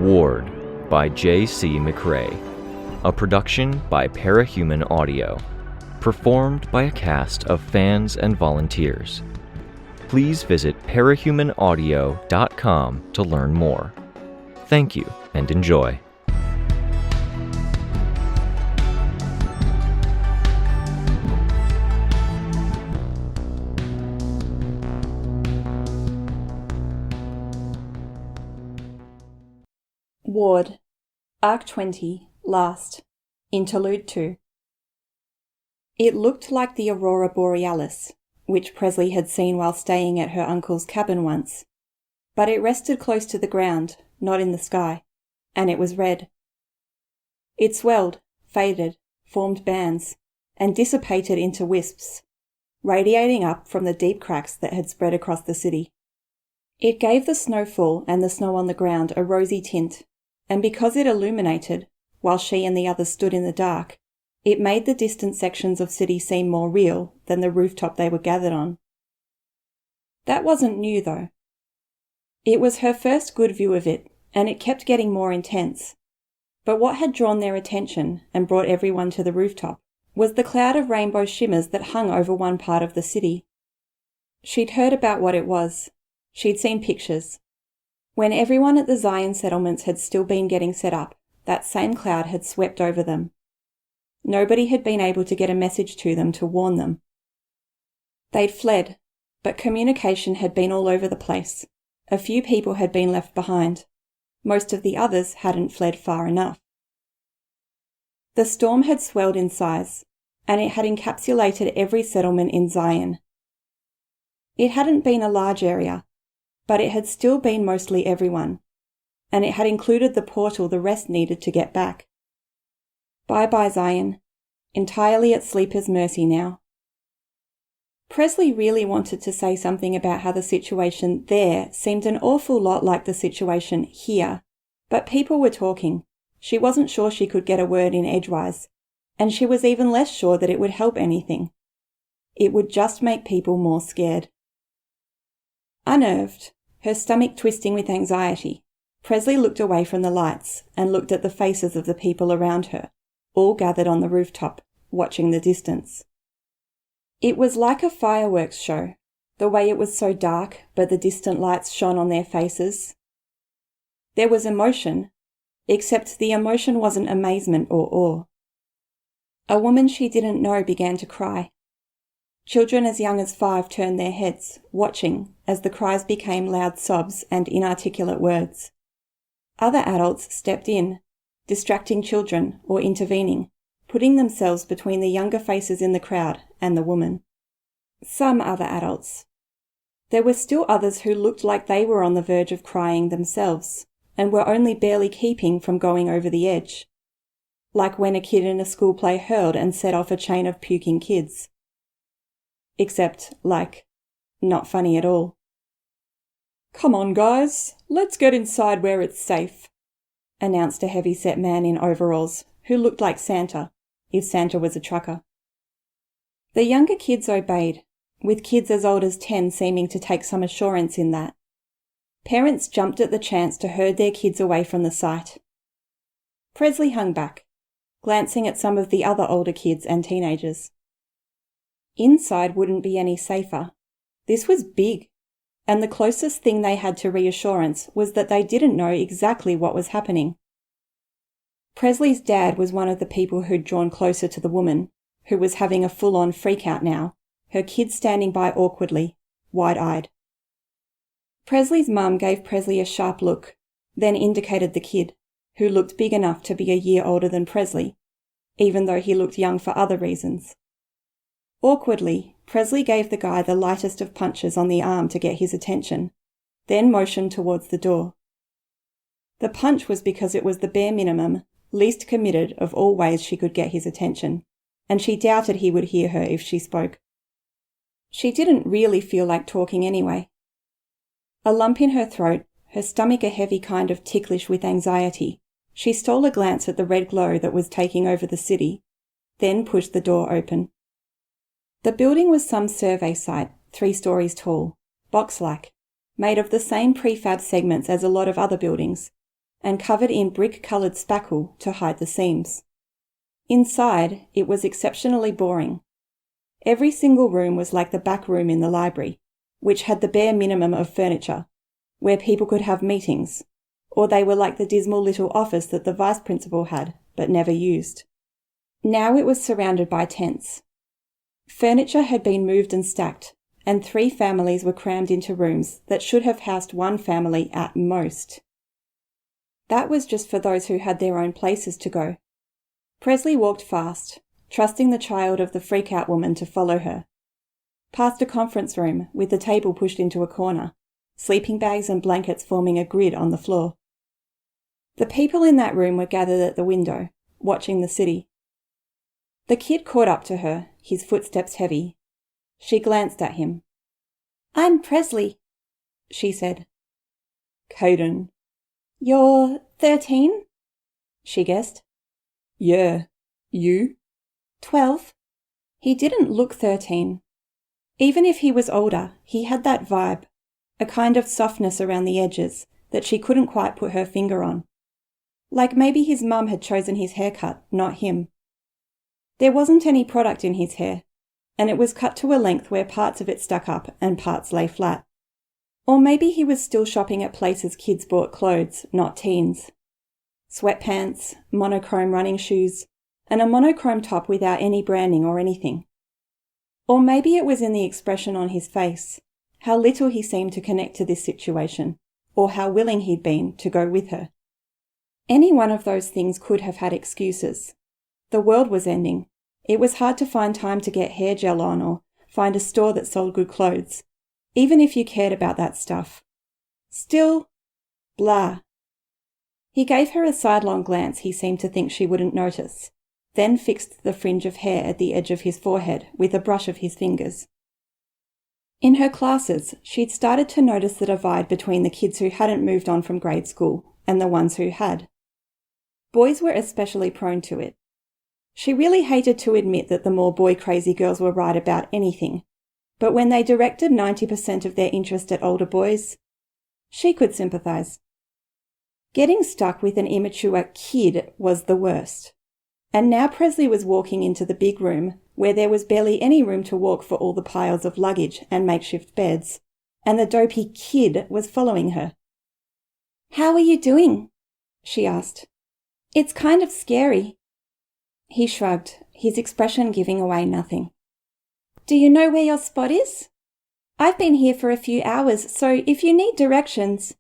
Ward by J.C. McRae, a production by Parahuman Audio, performed by a cast of fans and volunteers. Please visit parahumanaudio.com to learn more. Thank you and enjoy. Ward, Arc 20, Last, Interlude 2. It looked like the Aurora Borealis, which Presley had seen while staying at her uncle's cabin once, but it rested close to the ground, not in the sky, and it was red. It swelled, faded, formed bands, and dissipated into wisps, radiating up from the deep cracks that had spread across the city. It gave the snowfall and the snow on the ground a rosy tint, and because it illuminated, while she and the others stood in the dark, it made the distant sections of city seem more real than the rooftop they were gathered on. That wasn't new, though. It was her first good view of it, and it kept getting more intense. But what had drawn their attention and brought everyone to the rooftop was the cloud of rainbow shimmers that hung over one part of the city. She'd heard about what it was. She'd seen pictures. When everyone at the Zion settlements had still been getting set up, that same cloud had swept over them. Nobody had been able to get a message to them to warn them. They'd fled, but communication had been all over the place. A few people had been left behind. Most of the others hadn't fled far enough. The storm had swelled in size, and it had encapsulated every settlement in Zion. It hadn't been a large area, but it had still been mostly everyone, and it had included the portal the rest needed to get back. Bye-bye, Zion, entirely at Sleeper's mercy now. Presley really wanted to say something about how the situation there seemed an awful lot like the situation here, but people were talking. She wasn't sure she could get a word in edgewise, and she was even less sure that it would help anything. It would just make people more scared. Unnerved, her stomach twisting with anxiety, Presley looked away from the lights and looked at the faces of the people around her, all gathered on the rooftop, watching the distance. It was like a fireworks show, the way it was so dark but the distant lights shone on their faces. There was emotion, except the emotion wasn't amazement or awe. A woman she didn't know began to cry. Children as young as 5 turned their heads, watching as the cries became loud sobs and inarticulate words. Other adults stepped in, distracting children or intervening, putting themselves between the younger faces in the crowd and the woman. Some other adults. There were still others who looked like they were on the verge of crying themselves, and were only barely keeping from going over the edge. Like when a kid in a school play hurled and set off a chain of puking kids. Except, not funny at all. "Come on, guys, let's get inside where it's safe," announced a heavy-set man in overalls who looked like Santa, if Santa was a trucker. The younger kids obeyed, with kids as old as 10 seeming to take some assurance in that. Parents jumped at the chance to herd their kids away from the sight. Presley hung back, glancing at some of the other older kids and teenagers. Inside wouldn't be any safer. This was big, and the closest thing they had to reassurance was that they didn't know exactly what was happening. Presley's dad was one of the people who'd drawn closer to the woman, who was having a full-on freak-out now, her kids standing by awkwardly, wide-eyed. Presley's mum gave Presley a sharp look, then indicated the kid, who looked big enough to be a year older than Presley, even though he looked young for other reasons. Awkwardly, Presley gave the guy the lightest of punches on the arm to get his attention, then motioned towards the door. The punch was because it was the bare minimum, least committed of all ways she could get his attention, and she doubted he would hear her if she spoke. She didn't really feel like talking anyway. A lump in her throat, her stomach a heavy kind of ticklish with anxiety, she stole a glance at the red glow that was taking over the city, then pushed the door open. The building was some survey site, 3 stories tall, box-like, made of the same prefab segments as a lot of other buildings, and covered in brick-coloured spackle to hide the seams. Inside, it was exceptionally boring. Every single room was like the back room in the library, which had the bare minimum of furniture, where people could have meetings, or they were like the dismal little office that the vice principal had, but never used. Now it was surrounded by tents. Furniture had been moved and stacked, and 3 families were crammed into rooms that should have housed 1 family at most. That was just for those who had their own places to go. Presley walked fast, trusting the child of the freak-out woman to follow her. Past a conference room with the table pushed into a corner, sleeping bags and blankets forming a grid on the floor. The people in that room were gathered at the window, watching the city. The kid caught up to her, his footsteps heavy. She glanced at him. "I'm Presley," she said. "Caden." "You're 13? She guessed. "Yeah. You?" 12. He didn't look 13. Even if he was older, he had that vibe, a kind of softness around the edges that she couldn't quite put her finger on. Like maybe his mum had chosen his haircut, not him. There wasn't any product in his hair, and it was cut to a length where parts of it stuck up and parts lay flat. Or maybe he was still shopping at places kids bought clothes, not teens. Sweatpants, monochrome running shoes, and a monochrome top without any branding or anything. Or maybe it was in the expression on his face, how little he seemed to connect to this situation, or how willing he'd been to go with her. Any one of those things could have had excuses. The world was ending. It was hard to find time to get hair gel on or find a store that sold good clothes, even if you cared about that stuff. Still, blah. He gave her a sidelong glance he seemed to think she wouldn't notice, then fixed the fringe of hair at the edge of his forehead with a brush of his fingers. In her classes, she'd started to notice the divide between the kids who hadn't moved on from grade school and the ones who had. Boys were especially prone to it. She really hated to admit that the more boy-crazy girls were right about anything, but when they directed 90% of their interest at older boys, she could sympathise. Getting stuck with an immature kid was the worst. And now Presley was walking into the big room where there was barely any room to walk for all the piles of luggage and makeshift beds, and the dopey kid was following her. "How are you doing?" she asked. "It's kind of scary." He shrugged, his expression giving away nothing. "Do you know where your spot is? I've been here for a few hours, so if you need directions..."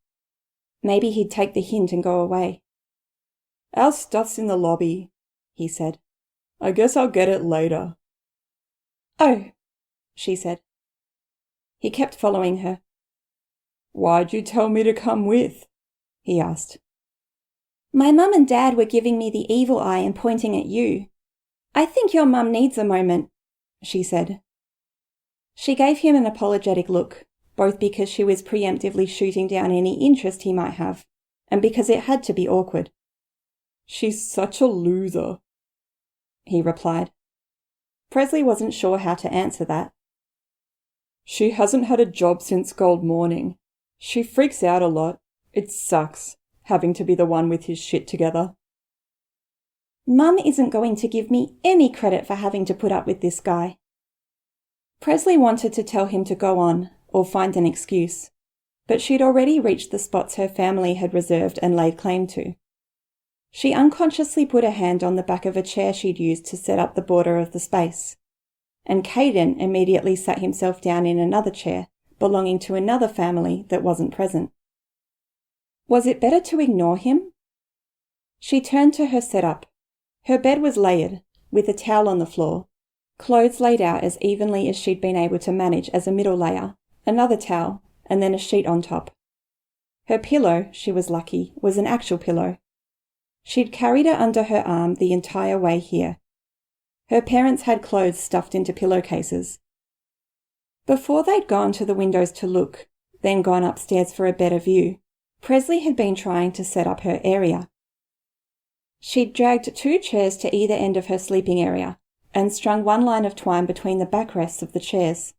Maybe he'd take the hint and go away. "Our stuff's in the lobby," he said. "I guess I'll get it later." "Oh," she said. He kept following her. "Why'd you tell me to come with?" he asked. "My mum and dad were giving me the evil eye and pointing at you. I think your mum needs a moment," she said. She gave him an apologetic look, both because she was preemptively shooting down any interest he might have, and because it had to be awkward. "She's such a loser," he replied. Presley wasn't sure how to answer that. "She hasn't had a job since Gold Morning. She freaks out a lot. It sucks, having to be the one with his shit together." "Mum isn't going to give me any credit for having to put up with this guy." Presley wanted to tell him to go on, or find an excuse, but she'd already reached the spots her family had reserved and laid claim to. She unconsciously put a hand on the back of a chair she'd used to set up the border of the space, and Caden immediately sat himself down in another chair belonging to another family that wasn't present. Was it better to ignore him? She turned to her setup. Her bed was layered, with a towel on the floor, clothes laid out as evenly as she'd been able to manage as a middle layer, another towel, and then a sheet on top. Her pillow, she was lucky, was an actual pillow. She'd carried it under her arm the entire way here. Her parents had clothes stuffed into pillowcases. Before they'd gone to the windows to look, then gone upstairs for a better view, Presley had been trying to set up her area. She'd dragged 2 chairs to either end of her sleeping area and strung one line of twine between the backrests of the chairs.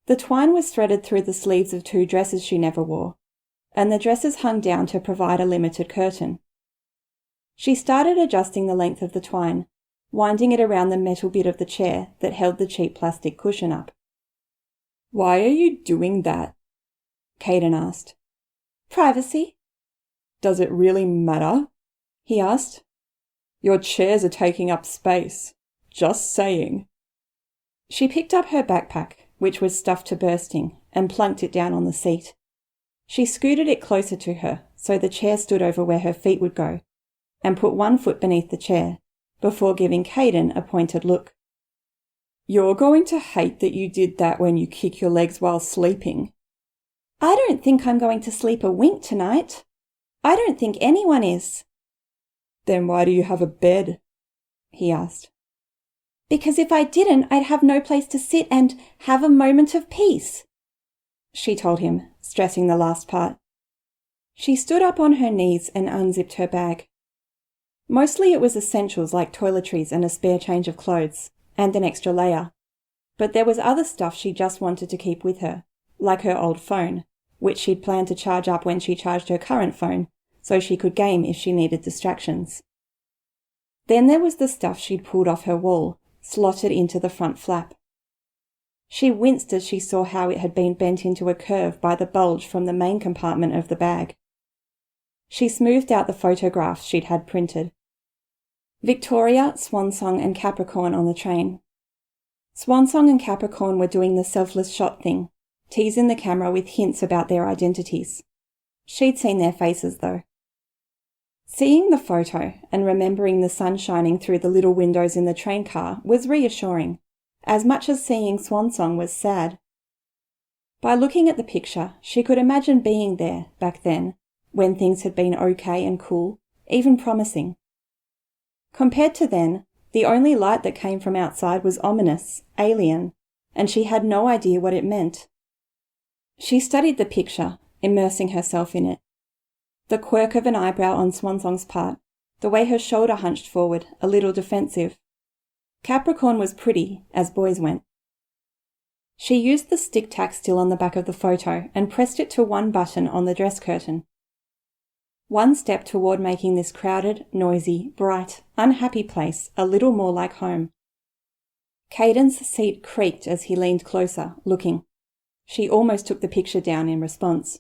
The twine was threaded through the sleeves of 2 dresses she never wore, and the dresses hung down to provide a limited curtain. She started adjusting the length of the twine, winding it around the metal bit of the chair that held the cheap plastic cushion up. "Why are you doing that?" Caden asked. "Privacy." "Does it really matter?" he asked. "Your chairs are taking up space. Just saying." She picked up her backpack, which was stuffed to bursting, and plunked it down on the seat. She scooted it closer to her so the chair stood over where her feet would go, and put one foot beneath the chair, before giving Caden a pointed look. "You're going to hate that you did that when you kick your legs while sleeping." "I don't think I'm going to sleep a wink tonight. I don't think anyone is." "Then why do you have a bed?" he asked. "Because if I didn't, I'd have no place to sit and have a moment of peace," she told him, stressing the last part. She stood up on her knees and unzipped her bag. Mostly it was essentials like toiletries and a spare change of clothes, and an extra layer. But there was other stuff she just wanted to keep with her, like her old phone, which she'd planned to charge up when she charged her current phone, so she could game if she needed distractions. Then there was the stuff she'd pulled off her wall, slotted into the front flap. She winced as she saw how it had been bent into a curve by the bulge from the main compartment of the bag. She smoothed out the photographs she'd had printed. Victoria, Swansong and Capricorn on the train. Swansong and Capricorn were doing the selfless shot thing, teasing the camera with hints about their identities. She'd seen their faces, though. Seeing the photo and remembering the sun shining through the little windows in the train car was reassuring, as much as seeing Swansong was sad. By looking at the picture, she could imagine being there back then, when things had been okay and cool, even promising. Compared to then, the only light that came from outside was ominous, alien, and she had no idea what it meant. She studied the picture, immersing herself in it. The quirk of an eyebrow on Swansong's part, the way her shoulder hunched forward, a little defensive. Capricorn was pretty, as boys went. She used the stick tack still on the back of the photo and pressed it to one button on the dress curtain. One step toward making this crowded, noisy, bright, unhappy place a little more like home. Caden's seat creaked as he leaned closer, looking. She almost took the picture down in response.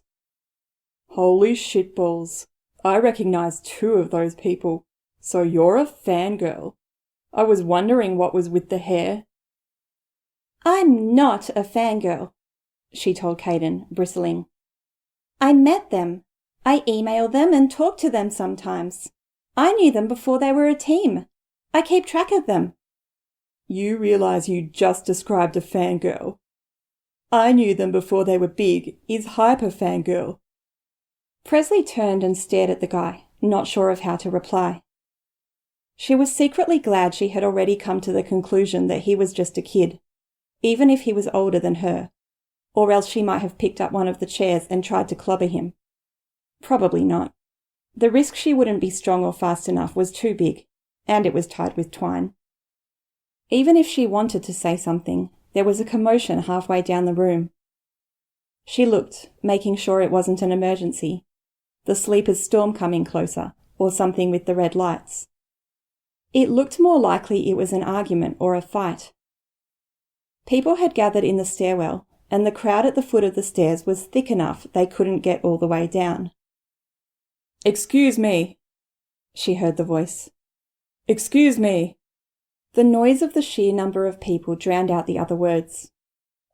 "Holy shitballs. I recognize 2 of those people. So you're a fangirl. I was wondering what was with the hair." "I'm not a fangirl," she told Caden, bristling. "I met them. I email them and talk to them sometimes. I knew them before they were a team. I keep track of them." "You realize you just described a fangirl. I knew them before they were big is hyper fangirl." Presley turned and stared at the guy, not sure of how to reply. She was secretly glad she had already come to the conclusion that he was just a kid, even if he was older than her, or else she might have picked up one of the chairs and tried to clobber him. Probably not. The risk she wouldn't be strong or fast enough was too big, and it was tied with twine. Even if she wanted to say something, there was a commotion halfway down the room. She looked, making sure it wasn't an emergency. The sleeper's storm coming closer, or something with the red lights. It looked more likely it was an argument or a fight. People had gathered in the stairwell, and the crowd at the foot of the stairs was thick enough they couldn't get all the way down. "Excuse me," she heard the voice. "Excuse me." The noise of the sheer number of people drowned out the other words.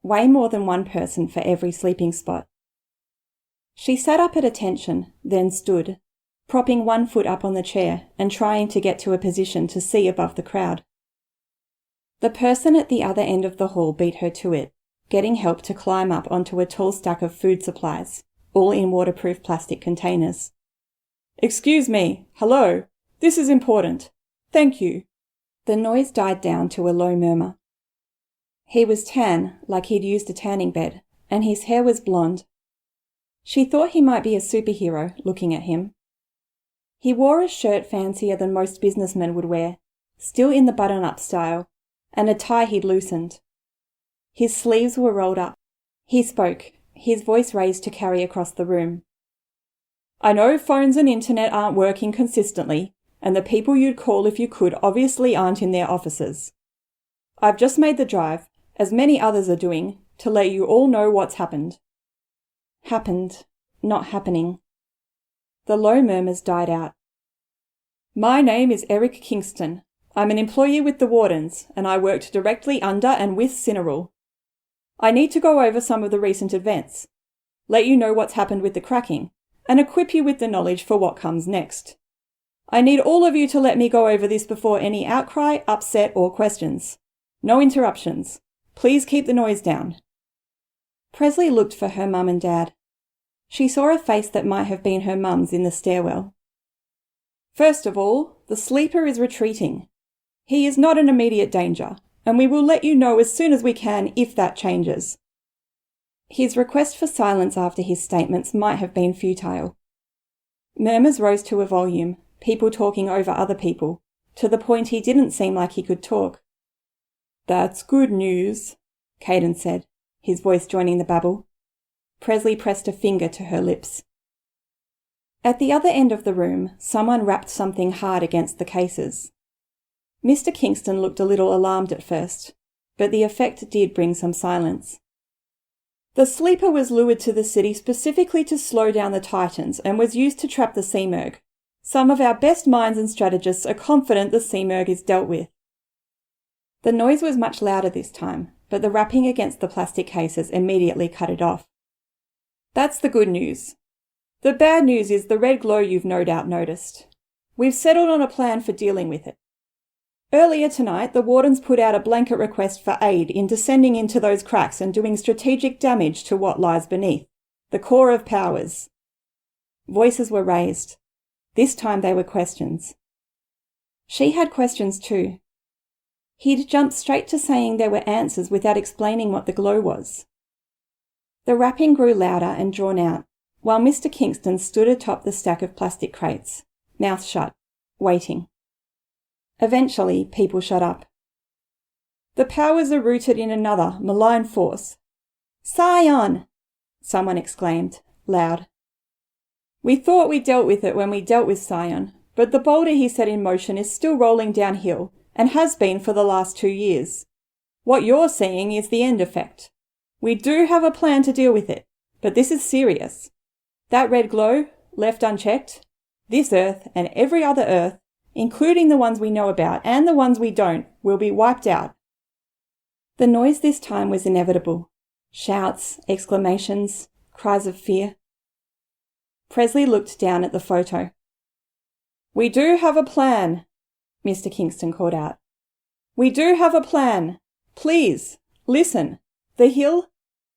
Way more than one person for every sleeping spot. She sat up at attention, then stood, propping one foot up on the chair and trying to get to a position to see above the crowd. The person at the other end of the hall beat her to it, getting help to climb up onto a tall stack of food supplies, all in waterproof plastic containers. "Excuse me. Hello. This is important. Thank you." The noise died down to a low murmur. He was tan, like he'd used a tanning bed, and his hair was blonde. She thought he might be a superhero, looking at him. He wore a shirt fancier than most businessmen would wear, still in the button-up style, and a tie he'd loosened. His sleeves were rolled up. He spoke, his voice raised to carry across the room. I know phones and internet aren't working consistently, and the people you'd call if you could obviously aren't in their offices. I've just made the drive, as many others are doing, to let you all know what's happened. Happened, not happening. The low murmurs died out. My name is Eric Kingston. I'm an employee with the Wardens, and I worked directly under and with Cineral. I need to go over some of the recent events, let you know what's happened with the cracking, and equip you with the knowledge for what comes next. I need all of you to let me go over this before any outcry, upset, or questions. No interruptions. Please keep the noise down. Presley looked for her mum and dad. She saw a face that might have been her mum's in the stairwell. First of all, the sleeper is retreating. He is not in immediate danger, and we will let you know as soon as we can if that changes. His request for silence after his statements might have been futile. Murmurs rose to a volume, people talking over other people, to the point he didn't seem like he could talk. That's good news, Caden said, his voice joining the babble. Presley pressed a finger to her lips. At the other end of the room, someone rapped something hard against the cases. Mr. Kingston looked a little alarmed at first, but the effect did bring some silence. The sleeper was lured to the city specifically to slow down the Titans and was used to trap the Seamerg. Some of our best minds and strategists are confident the Seamerg is dealt with. The noise was much louder this time, but the rapping against the plastic cases immediately cut it off. That's the good news. The bad news is the red glow you've no doubt noticed. We've settled on a plan for dealing with it. Earlier tonight, the Wardens put out a blanket request for aid in descending into those cracks and doing strategic damage to what lies beneath, the core of powers. Voices were raised. This time they were questions. She had questions too. He'd jumped straight to saying there were answers without explaining what the glow was. The rapping grew louder and drawn out, while Mr. Kingston stood atop the stack of plastic crates, mouth shut, waiting. Eventually, people shut up. The powers are rooted in another, malign force. Scion! Someone exclaimed, loud. We thought we dealt with it when we dealt with Scion, but the boulder he set in motion is still rolling downhill, and has been for the last 2 years. What you're seeing is the end effect. We do have a plan to deal with it, but this is serious. That red glow, left unchecked, this Earth and every other Earth, including the ones we know about and the ones we don't, will be wiped out. The noise this time was inevitable. Shouts, exclamations, cries of fear. Presley looked down at the photo. We do have a plan, Mr. Kingston called out. We do have a plan. Please, listen. The hill?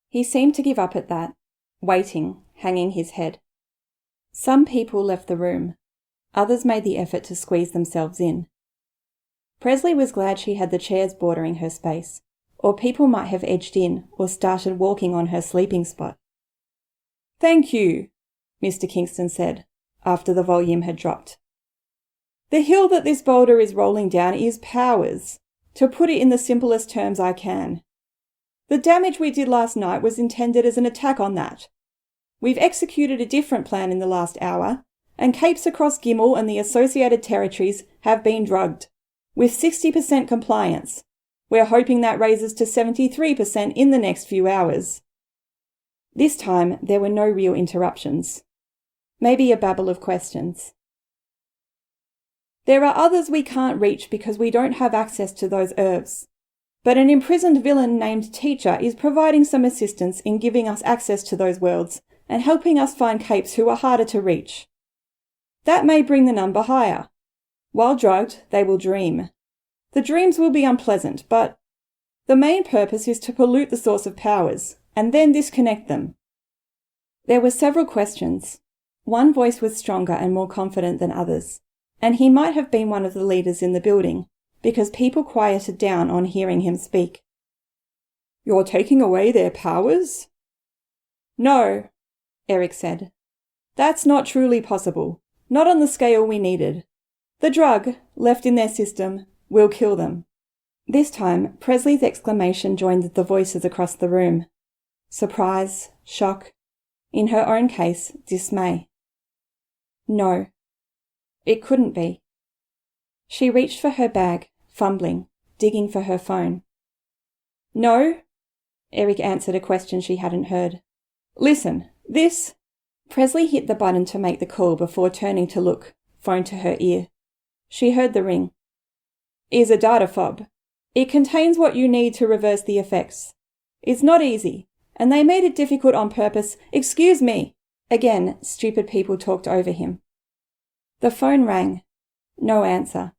He seemed to give up at that, waiting, hanging his head. Some people left the room. Others made the effort to squeeze themselves in. Presley was glad she had the chairs bordering her space, or people might have edged in or started walking on her sleeping spot. Thank you, Mr. Kingston said, after the volume had dropped. The hill that this boulder is rolling down is powers, to put it in the simplest terms I can. The damage we did last night was intended as an attack on that. We've executed a different plan in the last hour, and capes across Gimel and the associated territories have been drugged, with 60% compliance. We're hoping that raises to 73% in the next few hours. This time there were no real interruptions. Maybe a babble of questions. There are others we can't reach because we don't have access to those herbs. But an imprisoned villain named Teacher is providing some assistance in giving us access to those worlds and helping us find capes who are harder to reach. That may bring the number higher. While drugged, they will dream. The dreams will be unpleasant, but the main purpose is to pollute the source of powers, and then disconnect them. There were several questions. One voice was stronger and more confident than others, and he might have been one of the leaders in the building, because people quieted down on hearing him speak. You're taking away their powers? No, Eric said. That's not truly possible. Not on the scale we needed. The drug, left in their system, will kill them. This time, Presley's exclamation joined the voices across the room. Surprise, shock, in her own case, dismay. No. It couldn't be. She reached for her bag, fumbling, digging for her phone. No, Eric answered a question she hadn't heard. Listen, this... Presley hit the button to make the call before turning to look, phone to her ear. She heard the ring. Is a data fob. It contains what you need to reverse the effects. It's not easy, and they made it difficult on purpose. Excuse me. Again, stupid people talked over him. The phone rang. No answer.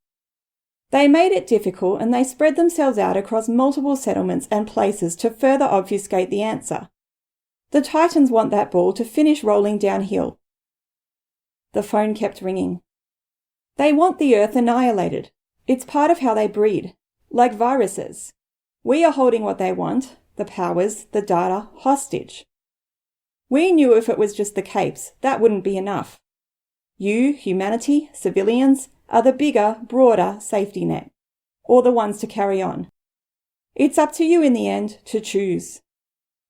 They made it difficult and they spread themselves out across multiple settlements and places to further obfuscate the answer. The Titans want that ball to finish rolling downhill. The phone kept ringing. They want the Earth annihilated. It's part of how they breed, like viruses. We are holding what they want, the powers, the data, hostage. We knew if it was just the capes, that wouldn't be enough. You, humanity, civilians, are the bigger, broader safety net, or the ones to carry on. It's up to you in the end to choose.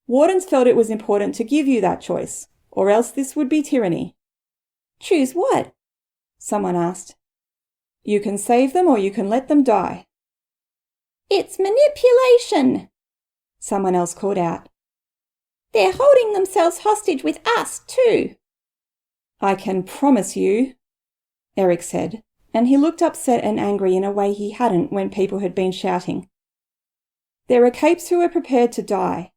Wardens felt it was important to give you that choice, or else this would be tyranny. Choose what? Someone asked. You can save them or you can let them die. It's manipulation, someone else called out. They're holding themselves hostage with us too. I can promise you, Eric said, and he looked upset and angry in a way he hadn't when people had been shouting. There are capes who are prepared to die.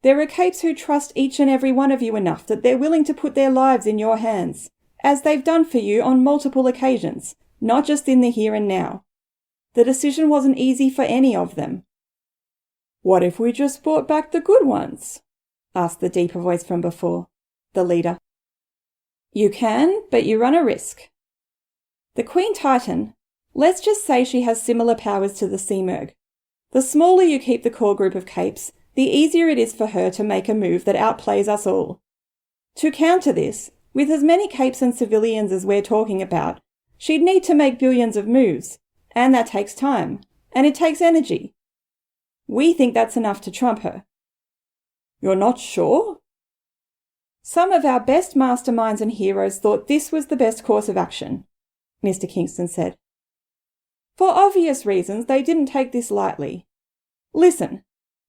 There are capes who trust each and every one of you enough that they're willing to put their lives in your hands, as they've done for you on multiple occasions, not just in the here and now. The decision wasn't easy for any of them. What if we just brought back the good ones? Asked the deeper voice from before, the leader. You can, but you run a risk. The Queen Titan, let's just say she has similar powers to the Seamerg. The smaller you keep the core group of capes, the easier it is for her to make a move that outplays us all. To counter this, with as many capes and civilians as we're talking about, she'd need to make billions of moves, and that takes time, and it takes energy. We think that's enough to trump her. You're not sure? Some of our best masterminds and heroes thought this was the best course of action, Mr. Kingston said. For obvious reasons, they didn't take this lightly. Listen,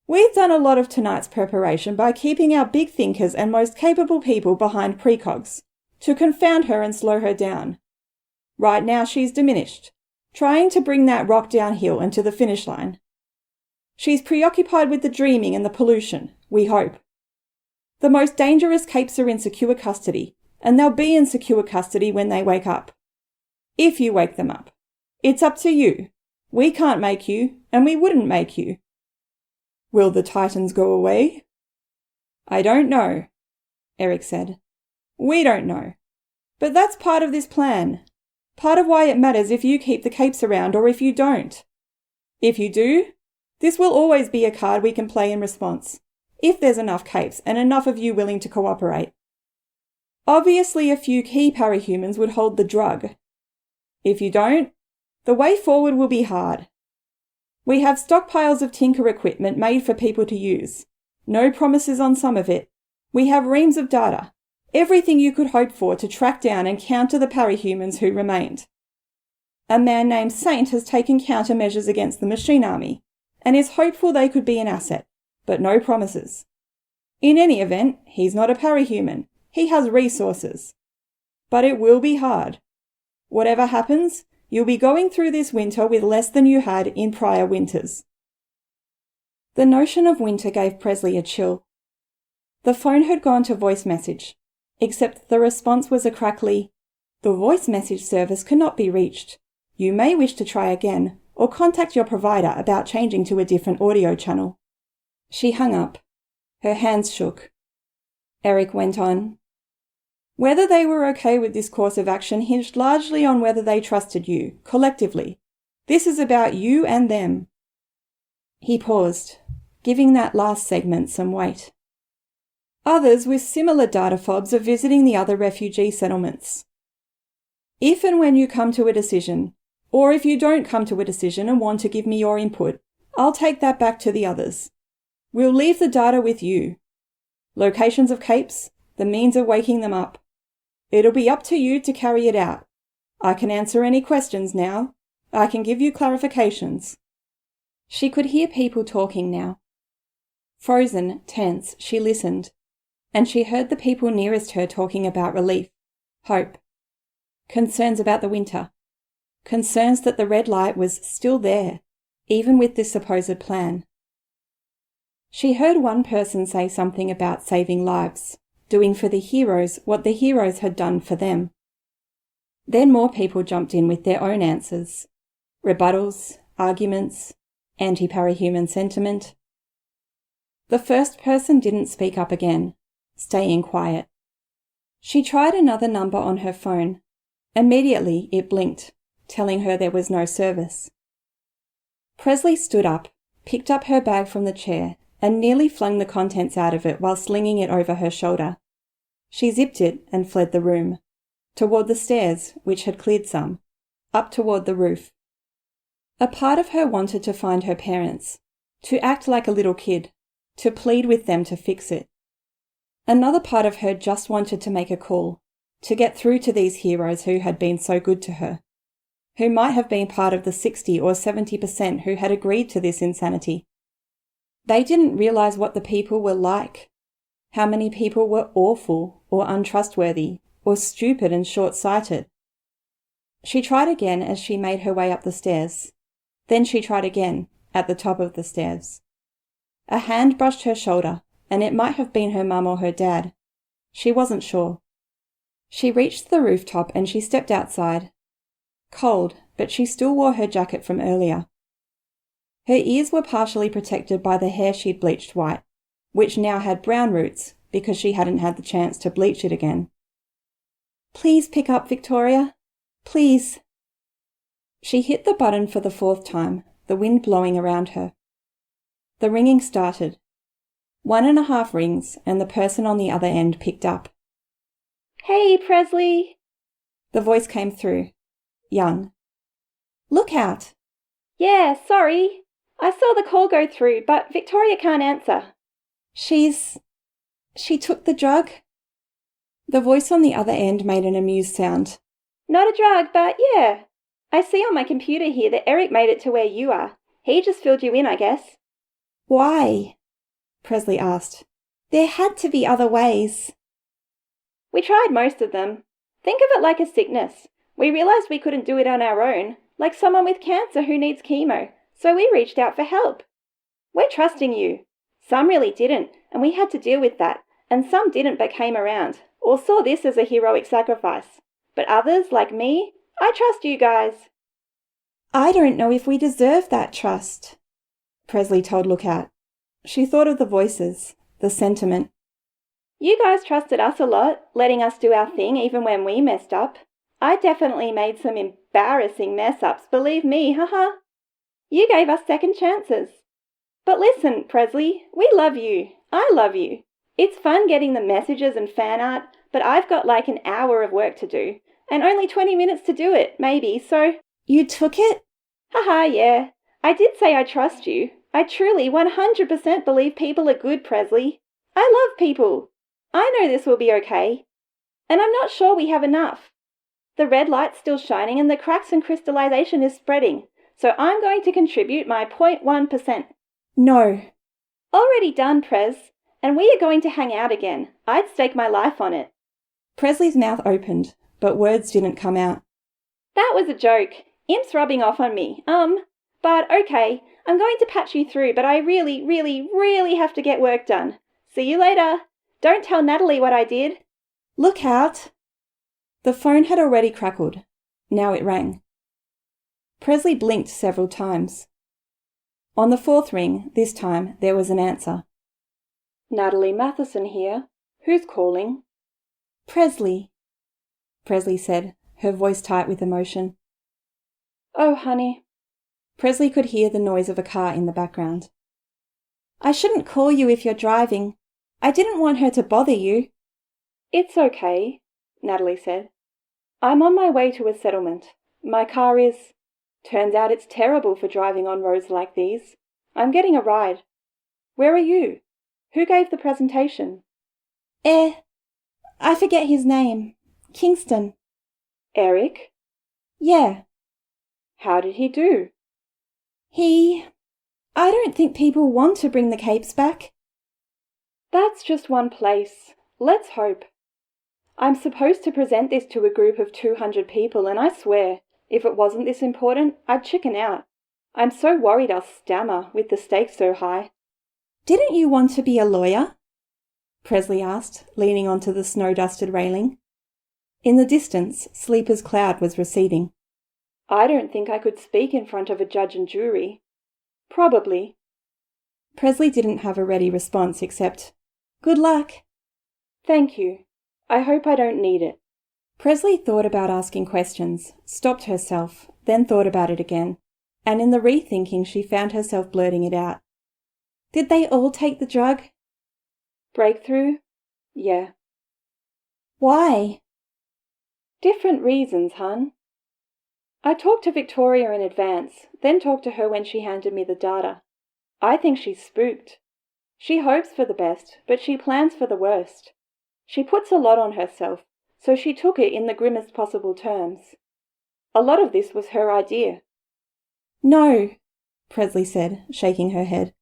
we've done a lot of tonight's preparation by keeping our big thinkers and most capable people behind precogs, to confound her and slow her down. Right now she's diminished, trying to bring that rock downhill and to the finish line. She's preoccupied with the dreaming and the pollution, we hope. The most dangerous capes are in secure custody, and they'll be in secure custody when they wake up. If you wake them up. It's up to you. We can't make you, and we wouldn't make you. Will the Titans go away? I don't know, Eric said. We don't know. But that's part of this plan. Part of why it matters if you keep the capes around or if you don't. If you do, this will always be a card we can play in response, if there's enough capes and enough of you willing to cooperate. Obviously, a few key parahumans would hold the drug. If you don't, the way forward will be hard. We have stockpiles of Tinker equipment made for people to use. No promises on some of it. We have reams of data. Everything you could hope for to track down and counter the parahumans who remained. A man named Saint has taken countermeasures against the machine army, and is hopeful they could be an asset, but no promises. In any event, he's not a parahuman. He has resources. But it will be hard. Whatever happens, you'll be going through this winter with less than you had in prior winters. The notion of winter gave Presley a chill. The phone had gone to voice message, except the response was a crackly, "The voice message service cannot be reached. You may wish to try again, or contact your provider about changing to a different audio channel." She hung up. Her hands shook. Eric went on. Whether they were okay with this course of action hinged largely on whether they trusted you, collectively. This is about you and them. He paused, giving that last segment some weight. Others with similar data fobs are visiting the other refugee settlements. If and when you come to a decision, or if you don't come to a decision and want to give me your input, I'll take that back to the others. We'll leave the data with you. Locations of capes, the means of waking them up. It'll be up to you to carry it out. I can answer any questions now. I can give you clarifications." She could hear people talking now. Frozen, tense, she listened, and she heard the people nearest her talking about relief, hope, concerns about the winter, concerns that the red light was still there, even with this supposed plan. She heard one person say something about saving lives, doing for the heroes what the heroes had done for them. Then more people jumped in with their own answers, rebuttals, arguments, anti-parahuman sentiment. The first person didn't speak up again, staying quiet. She tried another number on her phone. Immediately it blinked, telling her there was no service. Presley stood up, picked up her bag from the chair, and nearly flung the contents out of it while slinging it over her shoulder. She zipped it and fled the room, toward the stairs, which had cleared some, up toward the roof. A part of her wanted to find her parents, to act like a little kid, to plead with them to fix it. Another part of her just wanted to make a call, to get through to these heroes who had been so good to her, who might have been part of the 60 or 70% who had agreed to this insanity. They didn't realize what the people were like, how many people were awful or untrustworthy or stupid and short-sighted. She tried again as she made her way up the stairs. Then she tried again, at the top of the stairs. A hand brushed her shoulder, and it might have been her mum or her dad. She wasn't sure. She reached the rooftop and she stepped outside. Cold, but she still wore her jacket from earlier. Her ears were partially protected by the hair she'd bleached white, which now had brown roots because she hadn't had the chance to bleach it again. "Please pick up, Victoria. Please." She hit the button for the 4th time, the wind blowing around her. The ringing started. 1.5 rings, and the person on the other end picked up. "Hey, Presley!" The voice came through, young. "Look out!" "Yeah, sorry. I saw the call go through, but Victoria can't answer." She took the drug?" The voice on the other end made an amused sound. "Not a drug, but yeah. I see on my computer here that Eric made it to where you are. He just filled you in, I guess." "Why?" Presley asked. "There had to be other ways." "We tried most of them. Think of it like a sickness. We realized we couldn't do it on our own, like someone with cancer who needs chemo, so we reached out for help. We're trusting you. Some really didn't, and we had to deal with that, and some didn't but came around, or saw this as a heroic sacrifice. But others, like me, I trust you guys." "I don't know if we deserve that trust," Presley told Lookout. She thought of the voices, the sentiment. "You guys trusted us a lot, letting us do our thing even when we messed up. I definitely made some embarrassing mess-ups, believe me, haha. You gave us second chances. But listen, Presley, we love you. I love you. It's fun getting the messages and fan art, but I've got like an hour of work to do, and only 20 minutes to do it, maybe, so—" "You took it?" "Haha, yeah. I did say I trust you. I truly 100% believe people are good, Presley. I love people. I know this will be okay. And I'm not sure we have enough. The red light's still shining and the cracks and crystallization is spreading, so I'm going to contribute my 0.1%. "No." "Already done, Prez. And we are going to hang out again. I'd stake my life on it." Presley's mouth opened, but words didn't come out. "That was a joke. Imp's rubbing off on me. But okay, I'm going to patch you through, but I really have to get work done. See you later. Don't tell Natalie what I did." "Look out!" The phone had already crackled. Now it rang. Presley blinked several times. On the 4th ring, this time, there was an answer. "Natalie Matheson here. Who's calling?" "Presley," Presley said, her voice tight with emotion. "Oh, honey." Presley could hear the noise of a car in the background. "I shouldn't call you if you're driving. I didn't want her to bother you." "It's okay," Natalie said. "I'm on my way to a settlement. My car is— turns out it's terrible for driving on roads like these. I'm getting a ride. Where are you? Who gave the presentation?" I forget his name. Kingston. Eric? Yeah. How did he do? I don't think people want to bring the capes back. That's just one place. Let's hope. I'm supposed to present this to a group of 200 people, and I swear, if it wasn't this important, I'd chicken out. I'm so worried I'll stammer with the stakes so high. Didn't you want to be a lawyer? Presley asked, leaning onto the snow-dusted railing. In the distance, Sleeper's cloud was receding. I don't think I could speak in front of a judge and jury. Probably. Presley didn't have a ready response except, "Good luck." Thank you. I hope I don't need it. Presley thought about asking questions, stopped herself, then thought about it again, and in the rethinking she found herself blurting it out. Did they all take the drug? Breakthrough? Yeah. Why? Different reasons, hun. I talked to Victoria in advance, then talked to her when she handed me the data. I think she's spooked. She hopes for the best, but she plans for the worst. She puts a lot on herself, so she took it in the grimmest possible terms. A lot of this was her idea. No, Presley said, shaking her head.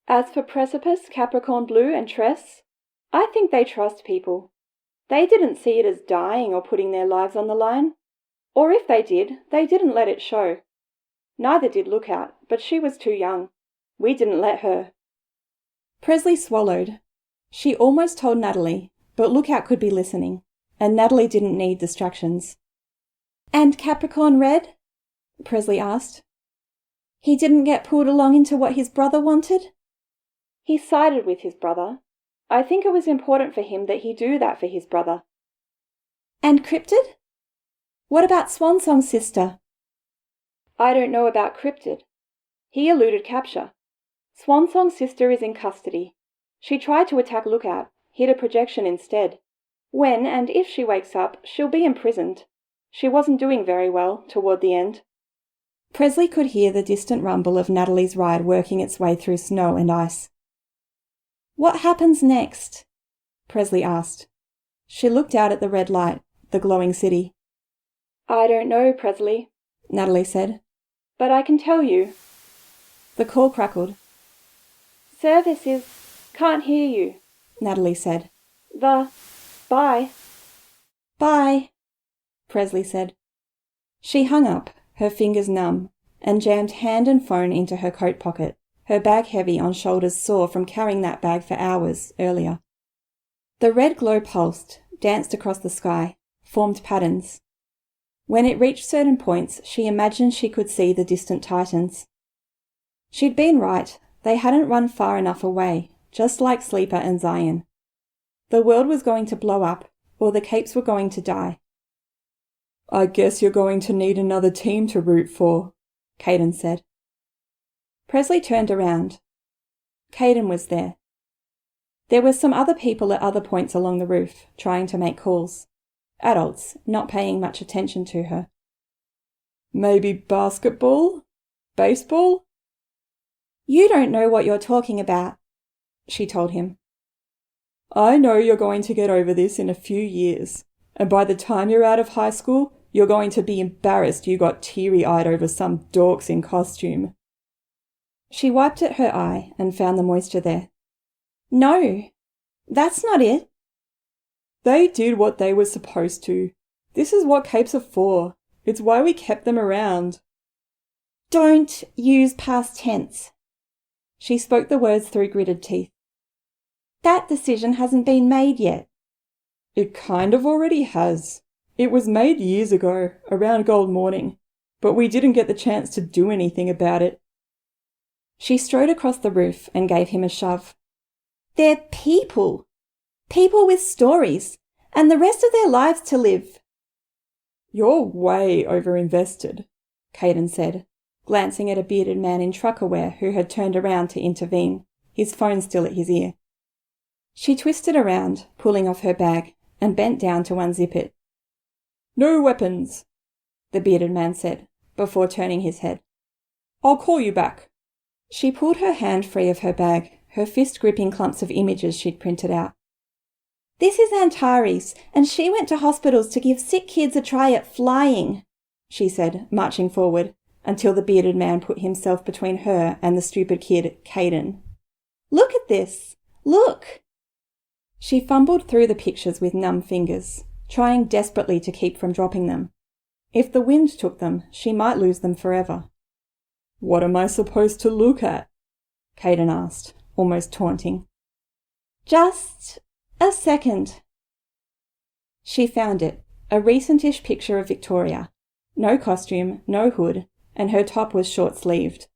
As for Precipice, Capricorn Blue and Tress, I think they trust people. They didn't see it as dying or putting their lives on the line. Or if they did, they didn't let it show. Neither did Lookout, but she was too young. We didn't let her. Presley swallowed. She almost told Natalie, but Lookout could be listening, and Natalie didn't need distractions. And Capricorn Red? Presley asked. He didn't get pulled along into what his brother wanted? He sided with his brother. I think it was important for him that he do that for his brother. And Cryptid? What about Swansong's sister? I don't know about Cryptid. He eluded capture. Swansong's sister is in custody. She tried to attack Lookout, hit a projection instead. When and if she wakes up, she'll be imprisoned. She wasn't doing very well toward the end. Presley could hear the distant rumble of Natalie's ride working its way through snow and ice. What happens next? Presley asked. She looked out at the red light, the glowing city. I don't know, Presley, Natalie said. But I can tell you. The call crackled. Service is... can't hear you, Natalie said. Bye. Bye, Presley said. She hung up, her fingers numb, and jammed hand and phone into her coat pocket, her bag heavy on shoulders sore from carrying that bag for hours earlier. The red glow pulsed, danced across the sky, formed patterns. When it reached certain points, she imagined she could see the distant Titans. She'd been right. They hadn't run far enough away, just like Sleeper and Zion. The world was going to blow up, or the capes were going to die. I guess you're going to need another team to root for, Caden said. Presley turned around. Caden was there. There were some other people at other points along the roof, trying to make calls. Adults, not paying much attention to her. Maybe basketball? Baseball? You don't know what you're talking about, she told him. I know you're going to get over this in a few years, and by the time you're out of high school, you're going to be embarrassed you got teary-eyed over some dorks in costume. She wiped at her eye and found the moisture there. No, that's not it. They did what they were supposed to. This is what capes are for. It's why we kept them around. Don't use past tense. She spoke the words through gritted teeth. That decision hasn't been made yet. It kind of already has. It was made years ago, around Gold Morning, but we didn't get the chance to do anything about it. She strode across the roof and gave him a shove. They're people. People with stories, and the rest of their lives to live. You're way overinvested, Caden said, glancing at a bearded man in trucker-wear who had turned around to intervene, his phone still at his ear. She twisted around, pulling off her bag, and bent down to unzip it. No weapons, the bearded man said, before turning his head. I'll call you back. She pulled her hand free of her bag, her fist gripping clumps of images she'd printed out. This is Antares, and she went to hospitals to give sick kids a try at flying, she said, marching forward, until the bearded man put himself between her and the stupid kid, Caden. Look at this! Look! She fumbled through the pictures with numb fingers, trying desperately to keep from dropping them. If the wind took them, she might lose them forever. What am I supposed to look at? Caden asked, almost taunting. Just a second. She found it, a recentish picture of Victoria. No costume, no hood, and her top was short-sleeved.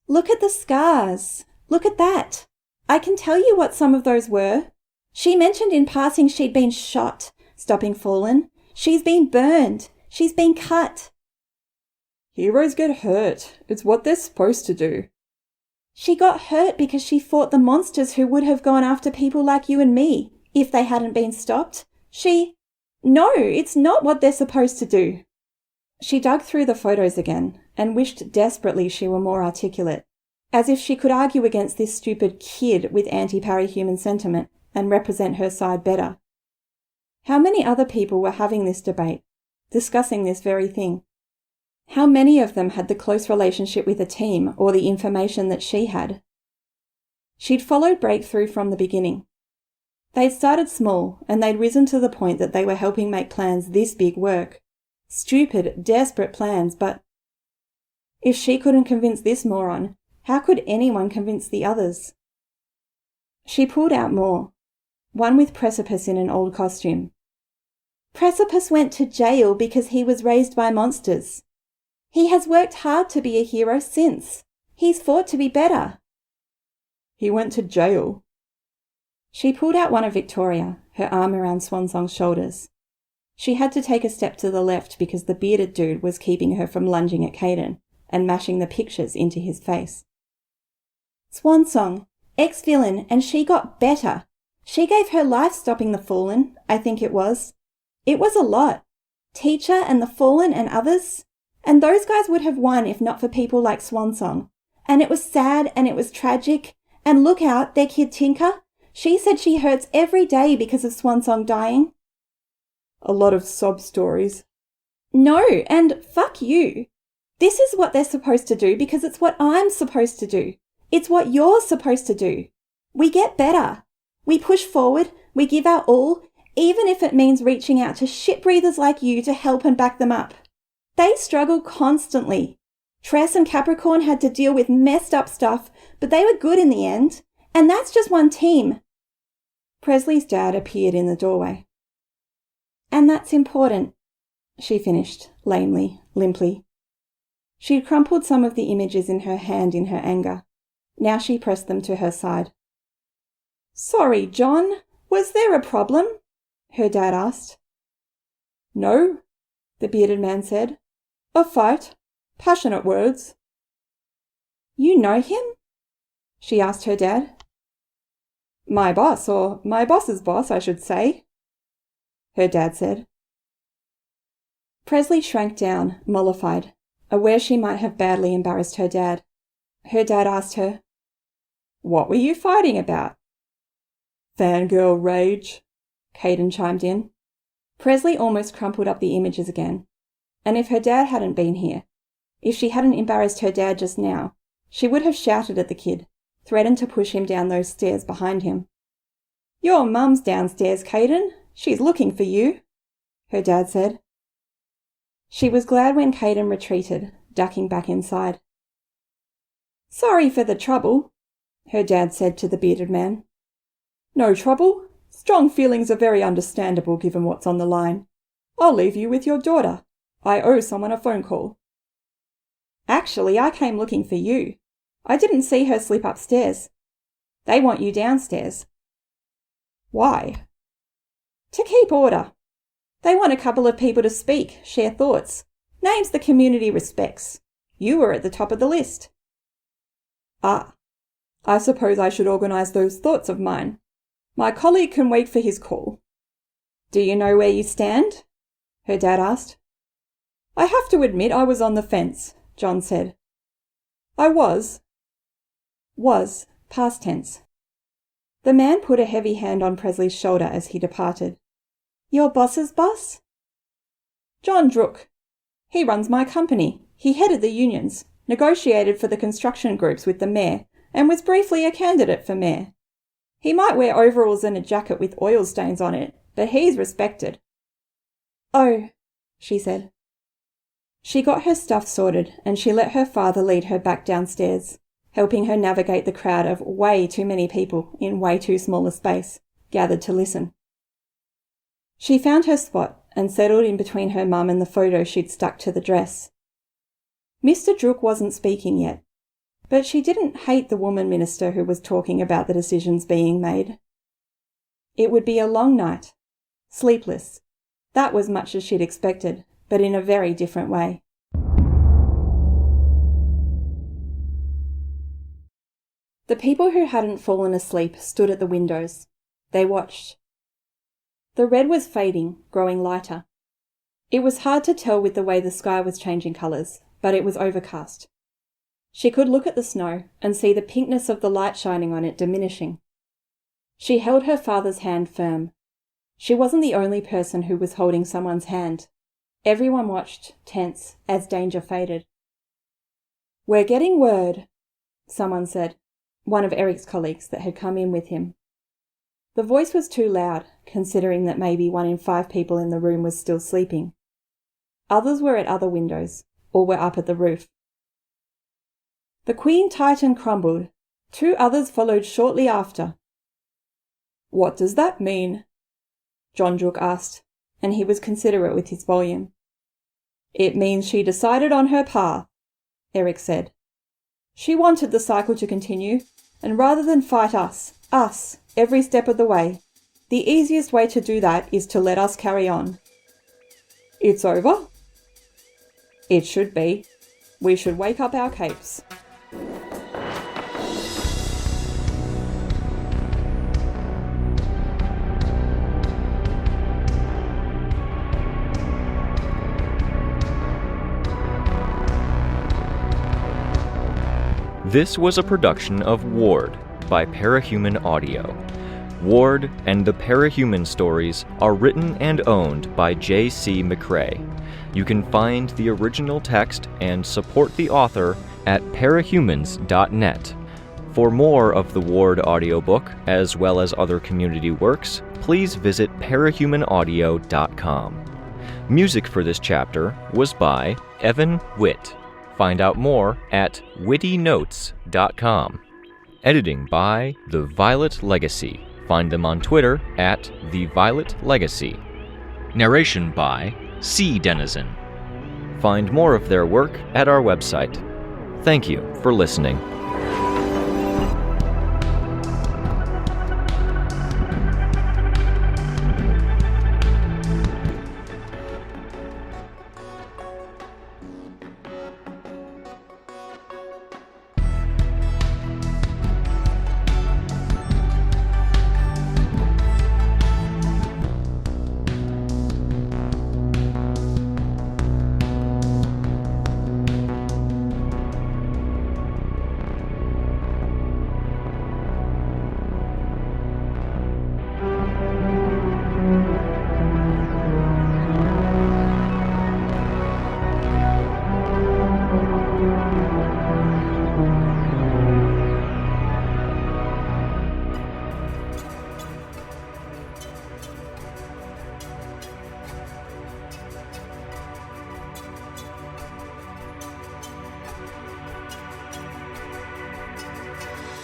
Look at the scars. Look at that. I can tell you what some of those were. She mentioned in passing she'd been shot, stopping Fallen. She's been burned. She's been cut. Heroes get hurt. It's what they're supposed to do. She got hurt because she fought the monsters who would have gone after people like you and me, if they hadn't been stopped. No, it's not what they're supposed to do. She dug through the photos again and wished desperately she were more articulate, as if she could argue against this stupid kid with anti-parahuman sentiment and represent her side better. How many other people were having this debate, discussing this very thing? How many of them had the close relationship with a team or the information that she had? She'd followed Breakthrough from the beginning. They'd started small, and they'd risen to the point that they were helping make plans this big work. Stupid, desperate plans, but if she couldn't convince this moron, how could anyone convince the others? She pulled out more, one with Precipice in an old costume. Precipice went to jail because he was raised by monsters. He has worked hard to be a hero since. He's fought to be better. He went to jail. She pulled out one of Victoria, her arm around Swansong's shoulders. She had to take a step to the left because the bearded dude was keeping her from lunging at Caden and mashing the pictures into his face. Swansong, ex-villain, and she got better. She gave her life stopping the Fallen, I think it was. It was a lot. Teacher and the Fallen and others. And those guys would have won if not for people like Swansong. And it was sad and it was tragic. And look out, their kid Tinker. She said she hurts every day because of Swansong dying. A lot of sob stories. No, and fuck you. This is what they're supposed to do because it's what I'm supposed to do. It's what you're supposed to do. We get better. We push forward. We give our all, even if it means reaching out to shit breathers like you to help and back them up. They struggle constantly. Tress and Capricorn had to deal with messed up stuff, but they were good in the end. And that's just one team. Presley's dad appeared in the doorway. And that's important, she finished, lamely, limply. She'd crumpled some of the images in her hand in her anger. Now she pressed them to her side. Sorry, John. Was there a problem? Her dad asked. No, the bearded man said. A fight. Passionate words. You know him? She asked her dad. My boss, or my boss's boss, I should say, her dad said. Presley shrank down, mollified, aware she might have badly embarrassed her dad. Her dad asked her, What were you fighting about? Fangirl rage, Caden chimed in. Presley almost crumpled up the images again. And if her dad hadn't been here, if she hadn't embarrassed her dad just now, she would have shouted at the kid, threatened to push him down those stairs behind him. Your mum's downstairs, Caden. She's looking for you, her dad said. She was glad when Caden retreated, ducking back inside. Sorry for the trouble, her dad said to the bearded man. No trouble. Strong feelings are very understandable given what's on the line. I'll leave you with your daughter. I owe someone a phone call. Actually, I came looking for you. I didn't see her slip upstairs. They want you downstairs. Why? To keep order. They want a couple of people to speak, share thoughts. Names the community respects. You were at the top of the list. Ah, I suppose I should organise those thoughts of mine. My colleague can wait for his call. Do you know where you stand? Her dad asked. I have to admit I was on the fence, John said. I was. Was, past tense. The man put a heavy hand on Presley's shoulder as he departed. "Your boss's boss?" "John Drook. He runs my company. He headed the unions, negotiated for the construction groups with the mayor, and was briefly a candidate for mayor. He might wear overalls and a jacket with oil stains on it, but he's respected." "Oh," she said. She got her stuff sorted and she let her father lead her back downstairs, helping her navigate the crowd of way too many people in way too small a space, gathered to listen. She found her spot and settled in between her mum and the photo she'd stuck to the dress. Mr. Drook wasn't speaking yet, but she didn't hate the woman minister who was talking about the decisions being made. It would be a long night, sleepless. That was much as she'd expected, but in a very different way. The people who hadn't fallen asleep stood at the windows. They watched. The red was fading, growing lighter. It was hard to tell with the way the sky was changing colours, but it was overcast. She could look at the snow and see the pinkness of the light shining on it diminishing. She held her father's hand firm. She wasn't the only person who was holding someone's hand. Everyone watched, tense, as danger faded. "We're getting word," someone said, one of Eric's colleagues that had come in with him. The voice was too loud, considering that maybe 1 in 5 people in the room was still sleeping. Others were at other windows, or were up at the roof. "The Queen Titan crumbled. 2 others followed shortly after." "What does that mean?" John Drook asked, and he was considerate with his volume. "It means she decided on her path," Eric said. "She wanted the cycle to continue, and rather than fight us, every step of the way, the easiest way to do that is to let us carry on." "It's over?" "It should be. We should wake up our capes." This was a production of Ward by Parahuman Audio. Ward and the Parahuman stories are written and owned by J.C. McCrae. You can find the original text and support the author at parahumans.net. For more of the Ward audiobook, as well as other community works, please visit parahumanaudio.com. Music for this chapter was by Evan Witt. Find out more at wittynotes.com. Editing by The Violet Legacy. Find them on Twitter at The Violet Legacy. Narration by C. Denizen. Find more of their work at our website. Thank you for listening.